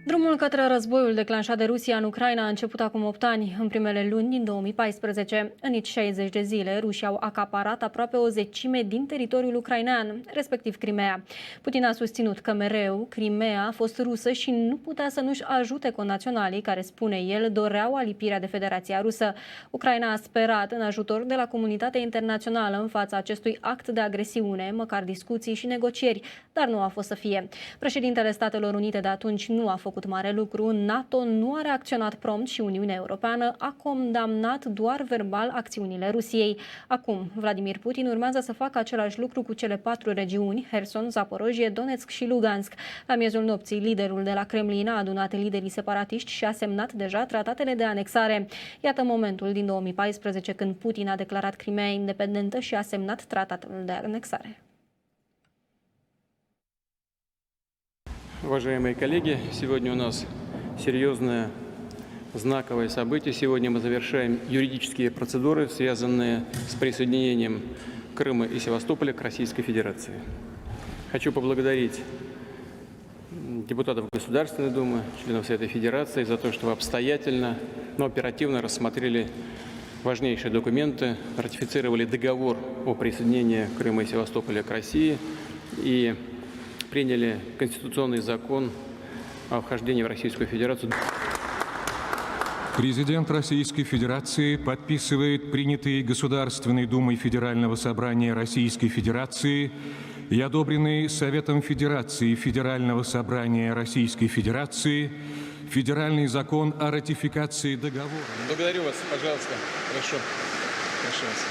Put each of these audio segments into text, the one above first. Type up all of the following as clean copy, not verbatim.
Drumul către războiul declanșat de Rusia în Ucraina a început acum 8 ani, în primele luni din 2014. În nici 60 de zile, rușii au acaparat aproape o zecime din teritoriul ucrainean, respectiv Crimea. Putin a susținut că mereu Crimea a fost rusă și nu putea să nu-și ajute connaționalii care, spune el, doreau alipirea de Federația Rusă. Ucraina a sperat în ajutor de la comunitatea internațională în fața acestui act de agresiune, măcar discuții și negocieri, dar nu a fost să fie. Președintele Statelor Unite de atunci nu a făcut mare lucru, NATO nu a reacționat prompt și Uniunea Europeană a condamnat doar verbal acțiunile Rusiei. Acum, Vladimir Putin urmează să facă același lucru cu cele 4 regiuni, Herson, Zaporojie, Donetsk și Lugansk. La miezul nopții, liderul de la Kremlin a adunat liderii separatiști și a semnat deja tratatele de anexare. Iată momentul din 2014 când Putin a declarat Crimea independentă și a semnat tratatul de anexare. Уважаемые коллеги, сегодня у нас серьезное, знаковое событие. Сегодня мы завершаем юридические процедуры, связанные с присоединением Крыма и Севастополя к Российской Федерации. Хочу поблагодарить депутатов Государственной Думы, членов Совета Федерации за то, что вы обстоятельно, но оперативно рассмотрели важнейшие документы, ратифицировали договор о присоединении Крыма и Севастополя к России и приняли конституционный закон о вхождении в Российскую Федерацию. Президент Российской Федерации подписывает принятые Государственной Думой Федерального собрания Российской Федерации и одобренные Советом Федерации Федерального собрания Российской Федерации Федеральный закон о ратификации договора. Благодарю вас, пожалуйста. Хорошо. Прошу вас.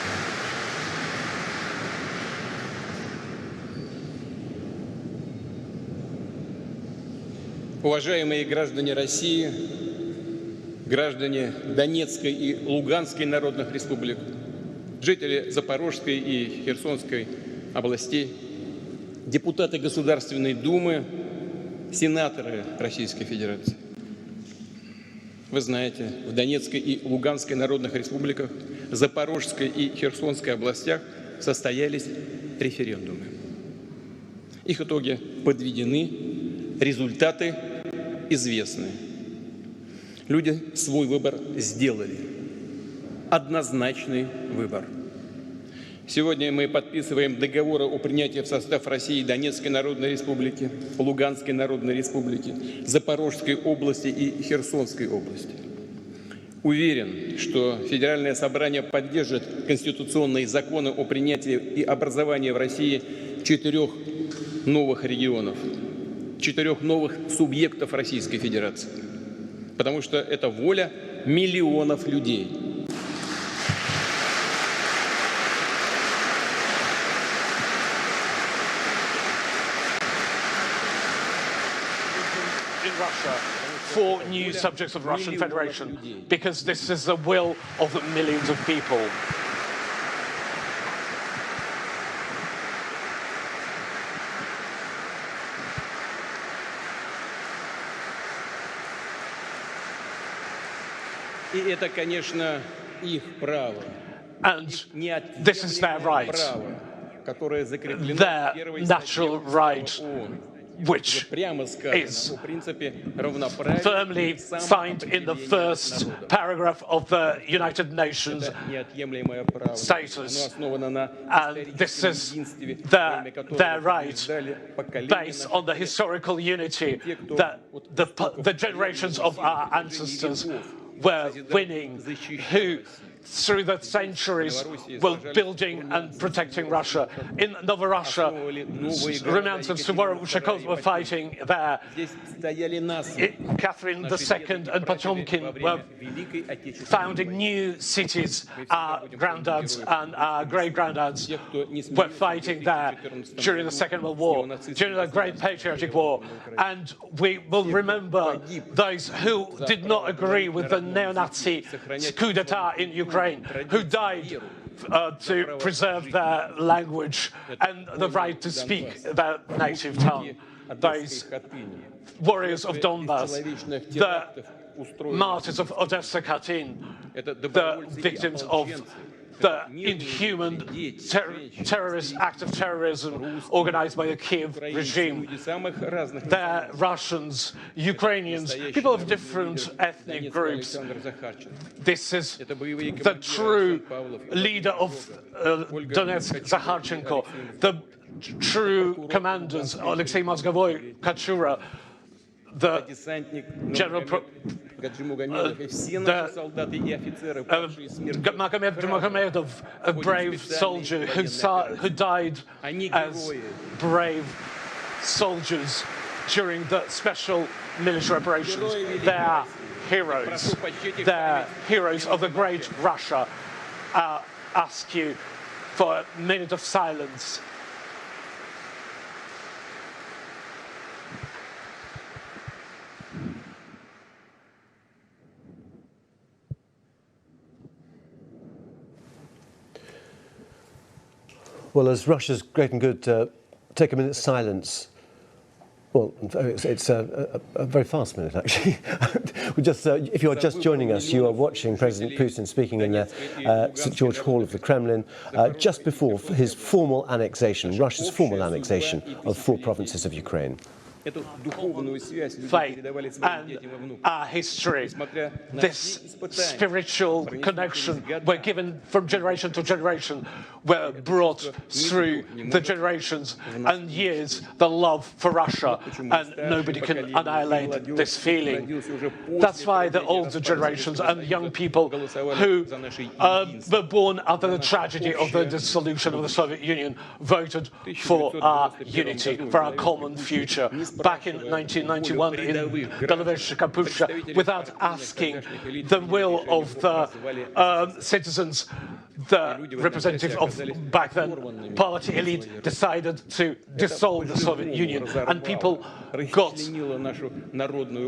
Уважаемые граждане России, граждане Донецкой и Луганской народных республик, жители Запорожской и Херсонской областей, депутаты Государственной Думы, сенаторы Российской Федерации. Вы знаете, в Донецкой и Луганской народных республиках, Запорожской и Херсонской областях состоялись референдумы. Их итоги подведены, результаты известны. Люди свой выбор сделали. Однозначный выбор. Сегодня мы подписываем договоры о принятии в состав России Донецкой Народной Республики, Луганской Народной Республики, Запорожской области и Херсонской области. Уверен, что Федеральное собрание поддержит конституционные законы о принятии и образовании в России 4 новых регионов, 4 новых субъектов Российской Федерации. Потому что это воля миллионов людей. In Russia for new subjects of Russian Federation, because this is the will of the millions of people. И это, конечно, их право. And this is their right, their natural right, which is firmly signed in the first paragraph of the United Nations status. And this is their right based on the historical unity that the generations of our ancestors were winning, who through the centuries were building and protecting Russia. In Novorussia, remnants of Suvorov were fighting there. Catherine II and Potemkin were founding new cities. Our granddads and our great-granddads were fighting there during the Second World War, during the Great Patriotic War. And we will remember those who did not agree with the neo-Nazi coup d'etat in Ukraine, who died to preserve their language and the right to speak their native tongue. Those warriors of Donbass, the martyrs of Odessa, Katyn, the victims of the inhuman terrorist act of terrorism organized by the Kiev regime. They're Russians, Ukrainians, people of different ethnic groups. This is the true leader of Donetsk, Zakharchenko, the true commanders, Alexei Mozgovoi, Kachura, the general Magomedov, a brave soldier who died as brave soldiers during the special military operations. They are heroes. They're heroes of the great Russia. I ask you for a minute of silence. Well, as Russia's great and good, take a minute's silence. Well, it's a very fast minute, actually. We just, if you are just joining us, you are watching President Putin speaking in the St. George Hall of the Kremlin just before his formal annexation, Russia's formal annexation of 4 provinces of Ukraine. Faith and our history, this spiritual connection were given from generation to generation, were brought through the generations and years, the love for Russia, and nobody can annihilate this feeling. That's why the older generations and young people who were born after the tragedy of the dissolution of the Soviet Union voted for our unity, for our common future. Back in 1991 in Belorussia, without asking the will of the citizens, the representatives of back then party elite decided to dissolve the Soviet Union, and people got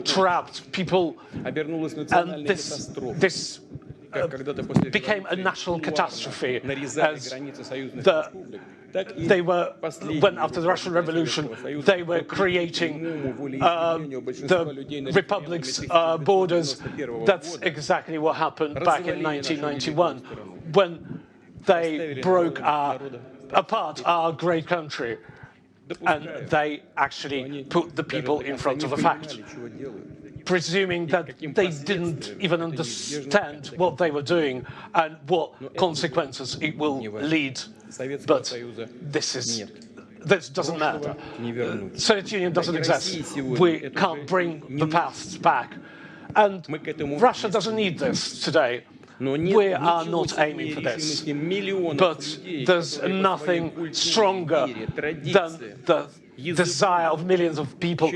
trapped. People, and this became a national catastrophe as they were, when after the Russian Revolution, they were creating the republic's borders. That's exactly what happened back in 1991, when they broke apart our great country, and they actually put the people in front of the fact, presuming that they didn't even understand what they were doing and what consequences it will lead. But this doesn't matter. Soviet Union doesn't exist. We can't bring the past back. And Russia doesn't need this today. We are not aiming for this. But there's nothing stronger than the desire of millions of people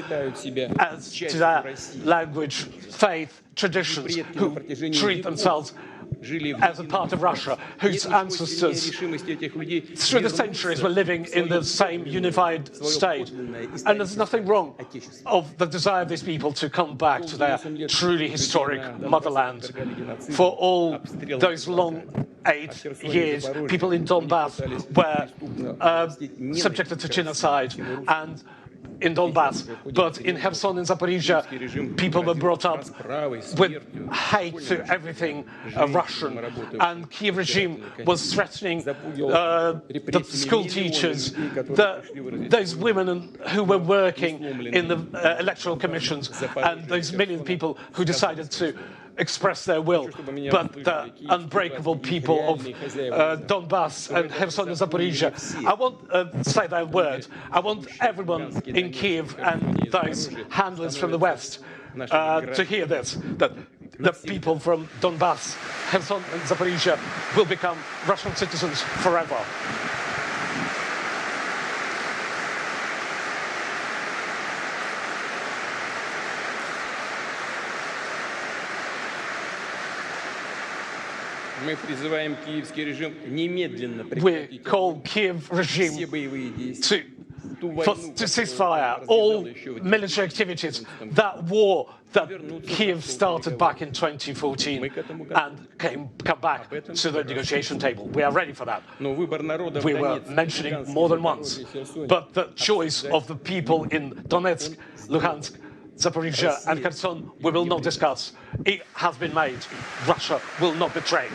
as to their language, faith, traditions, who treat themselves as a part of Russia, whose ancestors through the centuries were living in the same unified state. And there's nothing wrong of the desire of these people to come back to their truly historic motherland. For all those long 8 years, people in Donbass were subjected to genocide, and in Donbass, but in Herson and Zaporojie, people were brought up with hate to everything Russian, and Kiev regime was threatening the school teachers, those women who were working in the electoral commissions, and those million people who decided to express their will. But the unbreakable people of Donbass and Herson and Zaporizhzhya, I won't say that word. I want everyone in Kiev and those handlers from the West to hear this, that the people from Donbass, Herson and Zaporizhzhya will become Russian citizens forever. We call Kiev regime to cease fire all military activities. That war that Kiev started back in 2014 and come back to the negotiation table. We are ready for that. We were mentioning more than once. But the choice of the people in Donetsk, Luhansk, Zaporizhzhya and Kherson, we will not discuss. It has been made. Russia will not be betrayed.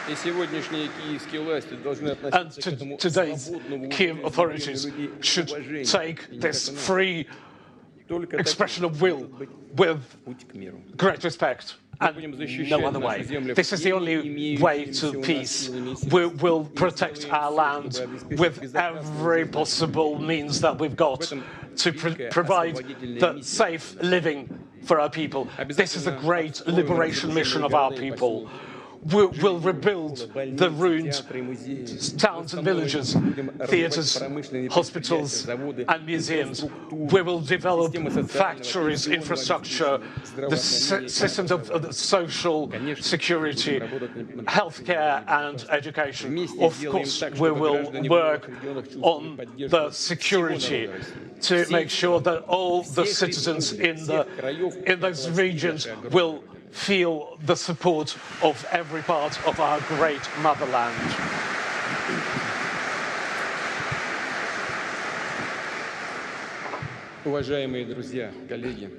И сегодняшние киевские власти должны And относиться к этому today's свободному Kiev authorities should take this free expression of will with great respect and no other way. This is the only way to peace. We will protect our land with every possible means that we've got to provide the safe living for our people. This is the great liberation mission of our people. We'll rebuild the ruined towns and villages, theatres, hospitals and museums. We will develop factories, infrastructure, the systems of social security, healthcare and education. Of course, we will work on the security to make sure that all the citizens in those regions will feel the support of every part of our great motherland. Уважаемые друзья, коллеги,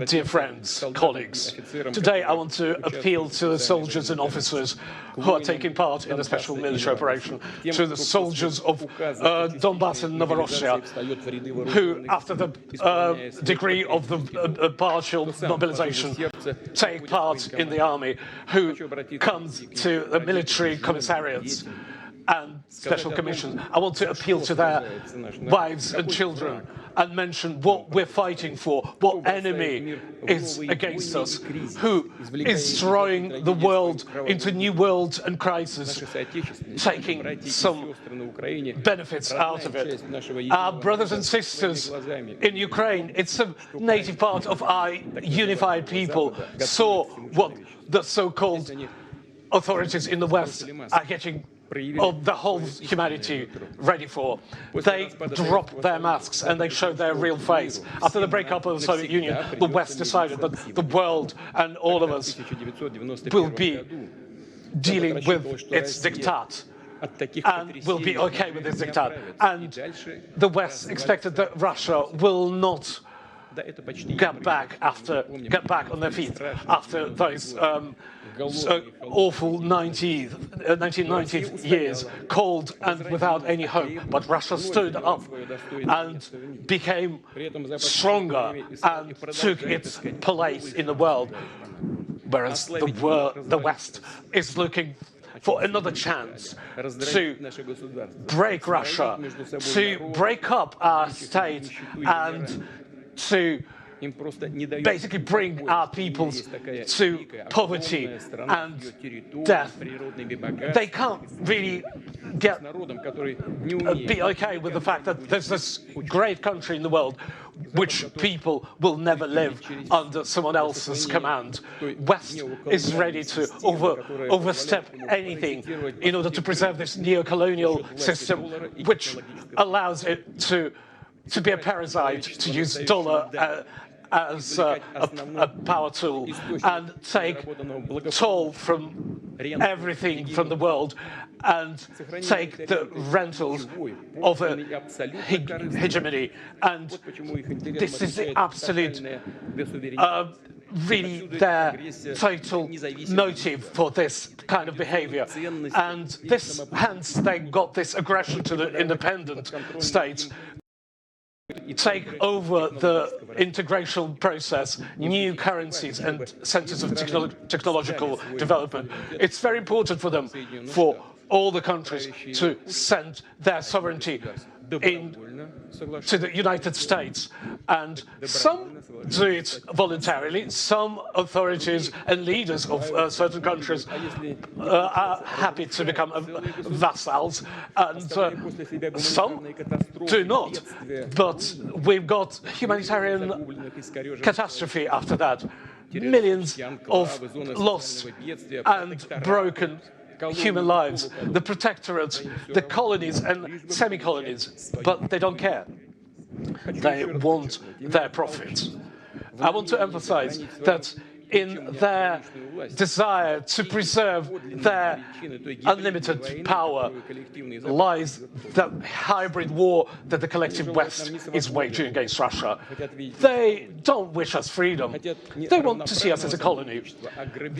Dear friends, colleagues, today I want to appeal to the soldiers and officers who are taking part in the special military operation, to the soldiers of Donbass and Zaporojhzhya, who, after the degree of the partial mobilization, take part in the army, who comes to the military commissariats and special commissions. I want to appeal to their wives and children and mention what we're fighting for, what enemy is against us, who is throwing the world into new worlds and crises, taking some benefits out of it. Our brothers and sisters in Ukraine, it's a native part of our unified people, saw what the so-called authorities in the West are getting of the whole humanity ready for. They dropped their masks and they showed their real face. After the breakup of the Soviet Union, the West decided that the world and all of us will be dealing with its diktat and will be okay with its diktat. And the West expected that Russia will not get back on their feet after those awful 1990 years, cold and without any hope. But Russia stood up and became stronger and took its place in the world, whereas the West is looking for another chance to break Russia, to break up our state and to basically bring our peoples to poverty and death. They can't really be okay with the fact that there's this great country in the world which people will never live under someone else's command. West is ready to overstep anything in order to preserve this neo-colonial system which allows it to be a parasite, to use dollar as a power tool and take toll from everything from the world and take the rentals of a hegemony. And this is the absolute really their total motive for this kind of behavior. And this, hence they got this aggression to the independent states, take over the integration process, new currencies and centers of technological development. It's very important for them, for all the countries, to send their sovereignty to the United States. And some do it voluntarily, some authorities and leaders of certain countries are happy to become vassals, and some do not. But we've got humanitarian catastrophe after that. Millions of lost and broken human lives, the protectorates, the colonies and semi-colonies, but they don't care. They want their profits. I want to emphasize that in their desire to preserve their unlimited power lies the hybrid war that the collective West is waging against Russia. They don't wish us freedom. They want to see us as a colony.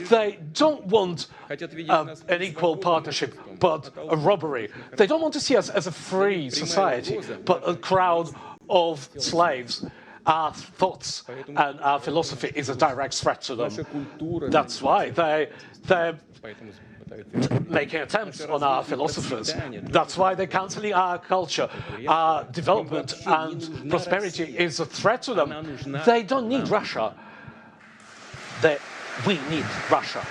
They don't want an equal partnership, but a robbery. They don't want to see us as a free society, but a crowd of slaves. Our thoughts and our philosophy is a direct threat to them. That's why they're making attempts on our philosophers. That's why they're cancelling our culture. Our development and prosperity is a threat to them. They don't need Russia. We need Russia.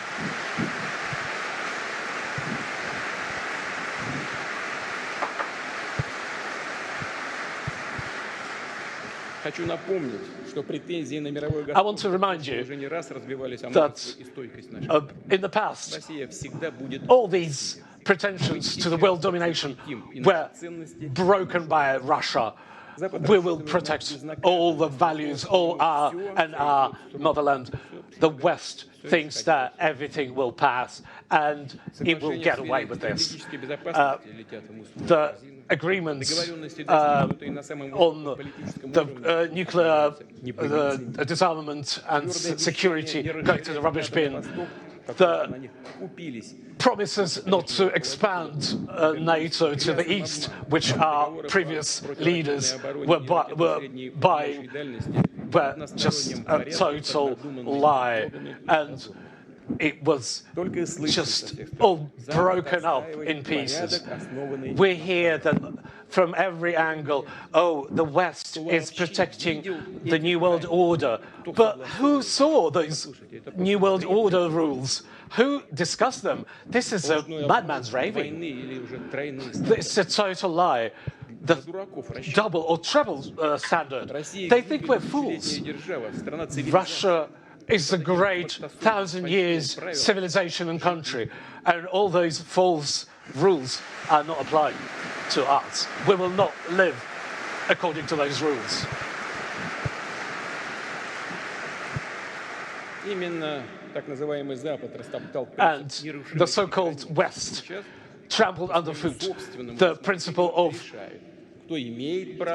I want to remind you that in the past, all these pretensions to the world domination were broken by Russia. We will protect all the values, our motherland. The West thinks that everything will pass and it will get away with this. The agreements on the nuclear disarmament and security going to the rubbish bin, the promises not to expand NATO to the east, which our previous leaders were just a total lie, and it was just all broken up in pieces. We hear that from every angle, oh, the West is protecting the New World Order. But who saw those New World Order rules? Who discussed them? This is a madman's raving. It's a total lie. The double or treble standard. They think we're fools. Russia is a great 1,000 years civilization and country, and all those false rules are not applied to us. We will not live according to those rules. And the so-called West trampled underfoot the principle of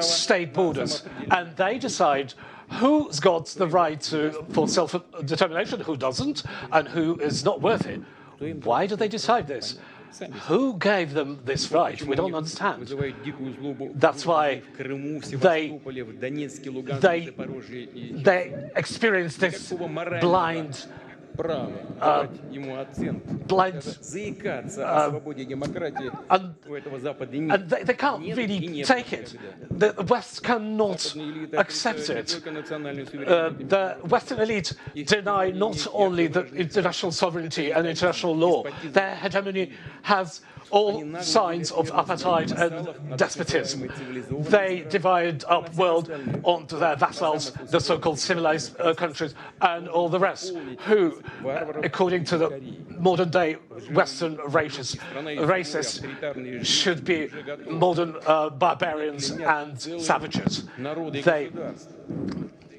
state borders, and they decide who's got the right for self-determination, who doesn't, and who is not worth it. Why do they decide this? Who gave them this right? We don't understand. That's why they experience this blind and they can't really take it. The West cannot accept it. The Western elite deny not only the international sovereignty and international law, their hegemony has all signs of apartheid and despotism. They divide up world onto their vassals, the so-called civilized countries, and all the rest, who, according to the modern-day Western races, should be modern barbarians and savages.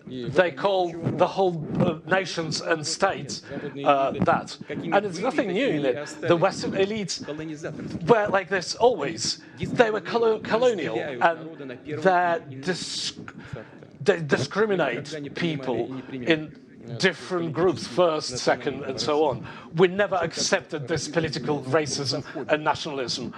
They call the whole nations and states that. And there's nothing new in it. The Western elites were like this always. They were colonial, and they discriminate people in different groups, first, second, and so on. We never accepted this political racism and nationalism.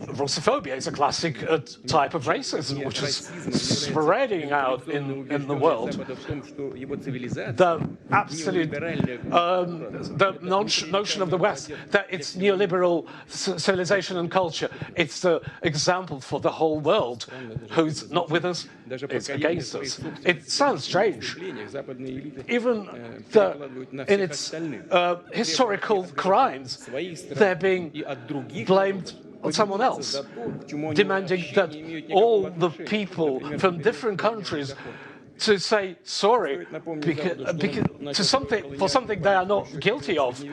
Russophobia is a classic type of racism, which is spreading out in the world. The absolute the notion of the West that it's neoliberal civilization and culture, it's the example for the whole world. Who's not with us is against us. It sounds strange. Even in its historical crimes, they're being blamed on someone else, demanding that all the people from different countries to say sorry for something they are not guilty of.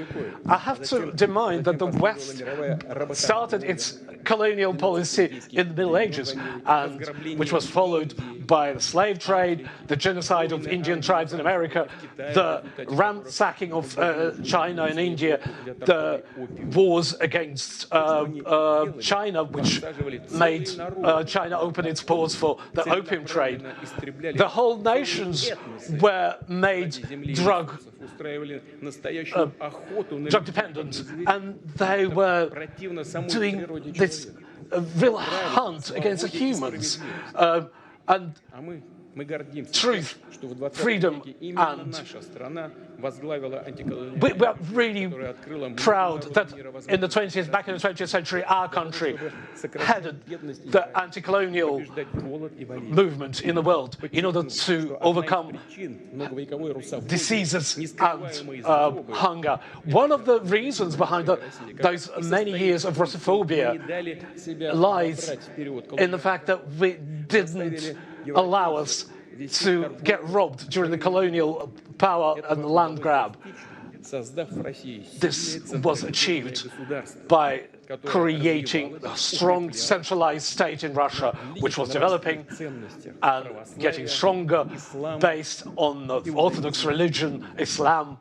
I have to remind that the West started its colonial policy in the Middle Ages, and which was followed by the slave trade, the genocide of Indian tribes in America, the ransacking of China and India, the wars against China, which made China open its ports for the opium trade. The whole nations were made drug dependent, and they were doing this real hunt against the humans. And truth, freedom, and we are really proud that back in the 20th century, our country headed the anti-colonial movement in the world in order to overcome diseases and hunger. One of the reasons behind those many years of Russophobia lies in the fact that we didn't allow us to get robbed during the colonial power and land grab. This was achieved by creating a strong centralized state in Russia, which was developing and getting stronger based on the Orthodox religion, Islam,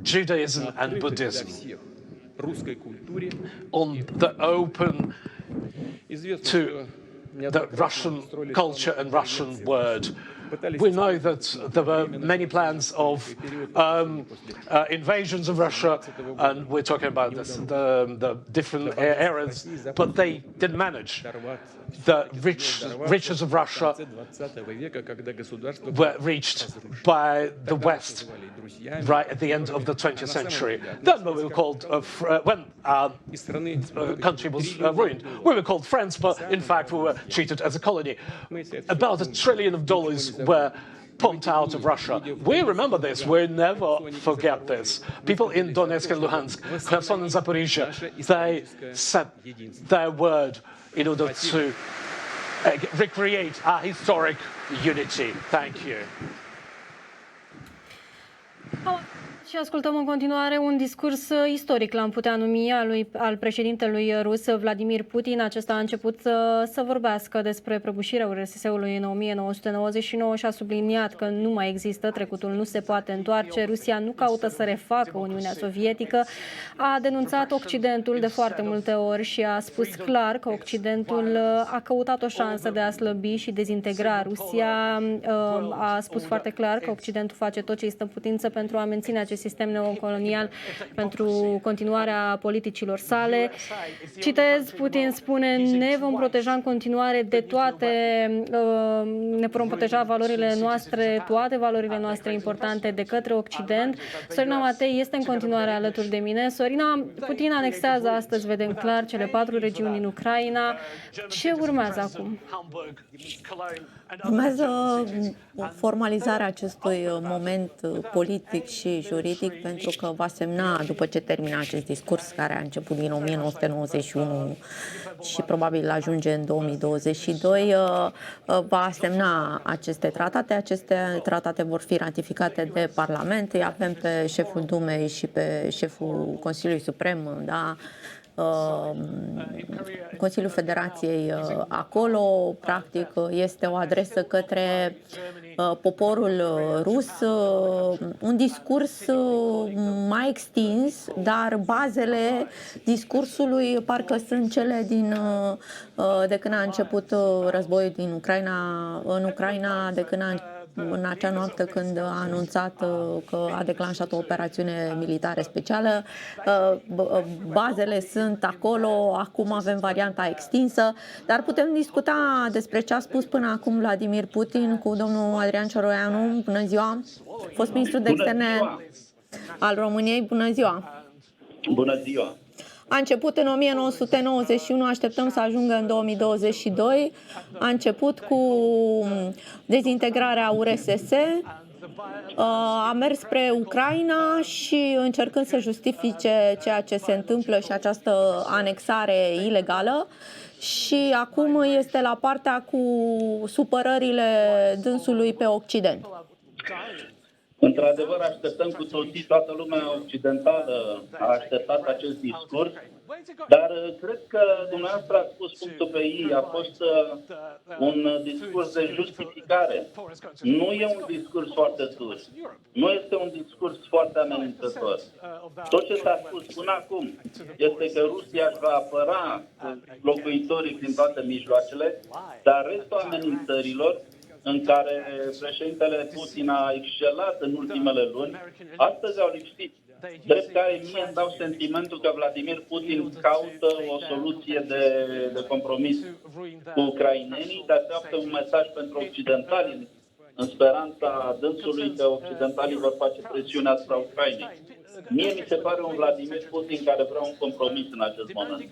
Judaism and Buddhism. On the open to the Russian culture and Russian word. We know that there were many plans of invasions of Russia, and we're talking about this, the different eras, but they didn't manage. The riches of Russia were reached by the West right at the end of the 20th century. Then we were called, when our country was ruined, we were called friends, but in fact we were treated as a colony. About $1 trillion were pumped out of Russia. We remember this. We never forget this. People in Donetsk and Luhansk, Kherson and Zaporojie, they said their word in order to recreate our historic unity. Thank you. Și ascultăm în continuare un discurs istoric, l-am putea numi, al președintelui rus Vladimir Putin. Acesta a început să vorbească despre prăbușirea URSS-ului în 1999 și a subliniat că nu mai există, trecutul nu se poate întoarce, Rusia nu caută să refacă Uniunea Sovietică, a denunțat Occidentul de foarte multe ori și a spus clar că Occidentul a căutat o șansă de a slăbi și dezintegra Rusia. A spus foarte clar că Occidentul face tot ce este în putință pentru a menține acest sistem neocolonial, pentru continuarea politicilor sale. Citez, Putin spune, ne vom proteja în continuare de toate, ne vom proteja valorile noastre, toate valorile noastre importante de către Occident. Sorina Matei este în continuare alături de mine. Sorina, Putin anexează astăzi, vedem clar, cele 4 regiuni în Ucraina. Ce urmează acum? Urmează formalizarea acestui moment politic și juridic, pentru că va semna, după ce termină acest discurs care a început din 1991 și probabil ajunge în 2022, va semna aceste tratate. Aceste tratate vor fi ratificate de Parlament. Îi avem pe șeful Dumei și pe șeful Consiliului Suprem, da? Consiliul Federației acolo, practic, este o adresă către poporul rus, un discurs mai extins, dar bazele discursului parcă sunt cele de când a început războiul din Ucraina, de când în acea noapte când a anunțat că a declanșat o operațiune militară specială. Bazele sunt acolo, acum avem varianta extinsă, dar putem discuta despre ce a spus până acum Vladimir Putin cu domnul Adrian Cioroianu. Bună ziua! Fost ministru de externe al României. Bună ziua! Bună ziua! A început în 1991, așteptăm să ajungă în 2022. A început cu dezintegrarea URSS, a mers spre Ucraina și încercând să justifice ceea ce se întâmplă și această anexare ilegală. Și acum este la partea cu supărările dânsului pe Occident. Într-adevăr, așteptăm cu toții, toată lumea occidentală a așteptat acest discurs, dar cred că dumneavoastră ați pus punctul pe ei, a fost un discurs de justificare. Nu e un discurs foarte dur, nu este un discurs foarte amenințător. Tot ce s-a spus până acum este că Rusia își va apăra locuitorii prin toate mijloacele, dar restul amenințărilor în care președintele Putin a excelat în ultimele luni, astăzi au lipsit. Drept care mie îmi dau sentimentul că Vladimir Putin caută o soluție de compromis cu ucrainenii, dar se un mesaj pentru occidentali, în speranța dânsului că occidentalii vor face presiune asupra Ucrainei. Mie mi se pare un Vladimir Putin care vrea un compromis în acest moment.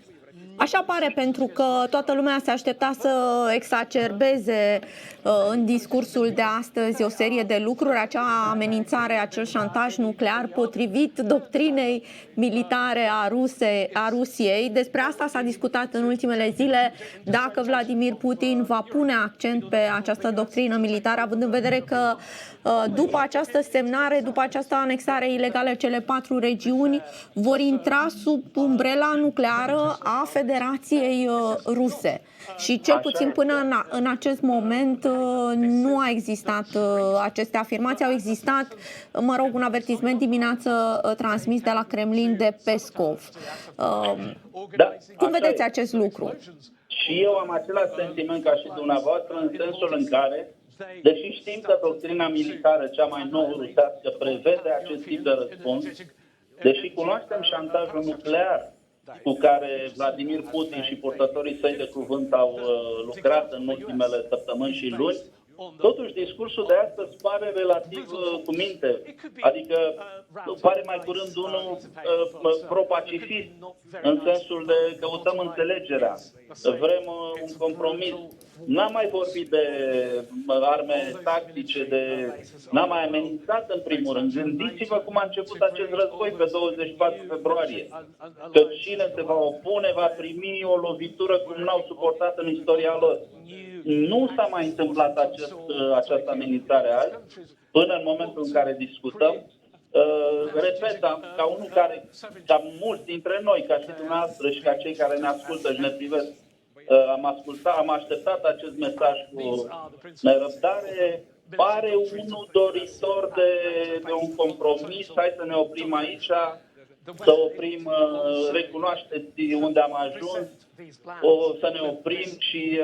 Așa pare, pentru că toată lumea se aștepta să exacerbeze în discursul de astăzi o serie de lucruri, acea amenințare, acel șantaj nuclear potrivit doctrinei militare a Rusiei. Despre asta s-a discutat în ultimele zile, dacă Vladimir Putin va pune accent pe această doctrină militară, având în vedere că după această semnare, după această anexare ilegală, cele 4 regiuni vor intra sub umbrela nucleară a Federației Ruse. Și cel puțin până în acest moment nu a existat aceste afirmații. Au existat, mă rog, un avertisment dimineață transmis de la Kremlin de Peskov. Cum vedeți acest lucru? Și eu am același sentiment ca și dumneavoastră, în sensul în care, deși știm că doctrina militară cea mai nouă rusească prevede acest tip de răspuns, deși cunoaștem șantajul nuclear cu care Vladimir Putin și purtătorii săi de cuvânt au lucrat în ultimele săptămâni și luni, totuși discursul de astăzi pare relativ cu minte, adică pare mai curând unul pro-pacifist, în sensul de căutăm înțelegerea, vrem un compromis. N-am mai vorbit de arme tactice, n-am mai amenințat în primul rând. Gândiți-vă cum a început acest război pe 24 februarie. Că cine se va opune va primi o lovitură cum n-au suportat în istoria lor. Nu s-a mai întâmplat această amenințare azi, până în momentul în care discutăm. Repet, ca unul care, ca mulți dintre noi, ca și dumneavoastră și ca cei care ne ascultă și ne privesc, am așteptat acest mesaj cu nerăbdare. Pare unul doritor de un compromis. Hai să ne oprim aici, să oprim, recunoașteți unde am ajuns, să ne oprim și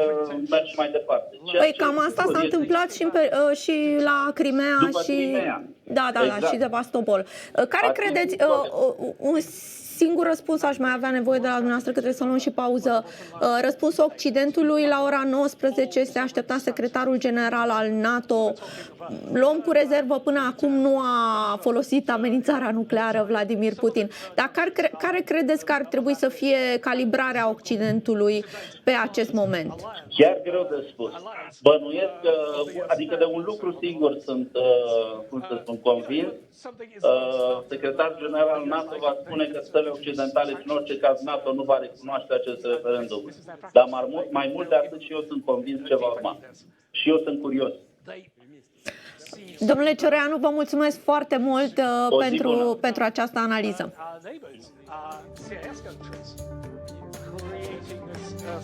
mergem mai departe. Păi cam asta s-a întâmplat și la Crimea și Crimea. Da, exact. Și Sevastopol. Care credeți, un singur răspuns aș mai avea nevoie de la dumneavoastră, că trebuie să luăm și pauză. Răspunsul Occidentului la ora 19 se aștepta secretarul general al NATO. Luăm cu rezervă, până acum nu a folosit amenințarea nucleară Vladimir Putin. Dar care credeți că ar trebui să fie calibrarea Occidentului pe acest moment? Chiar greu de spus. Bănuiesc că, adică de un lucru singur sunt convins. Secretarul general al NATO va spune că țările occidentale, în orice caz NATO nu va recunoaște acest referendum. Dar mai mult de atât și eu sunt convins ce va urma. Și eu sunt curios. Domnule Cioreanu, vă mulțumesc foarte mult pentru această analiză.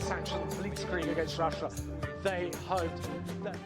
Sanction blitzkrieg against Russia. They hoped that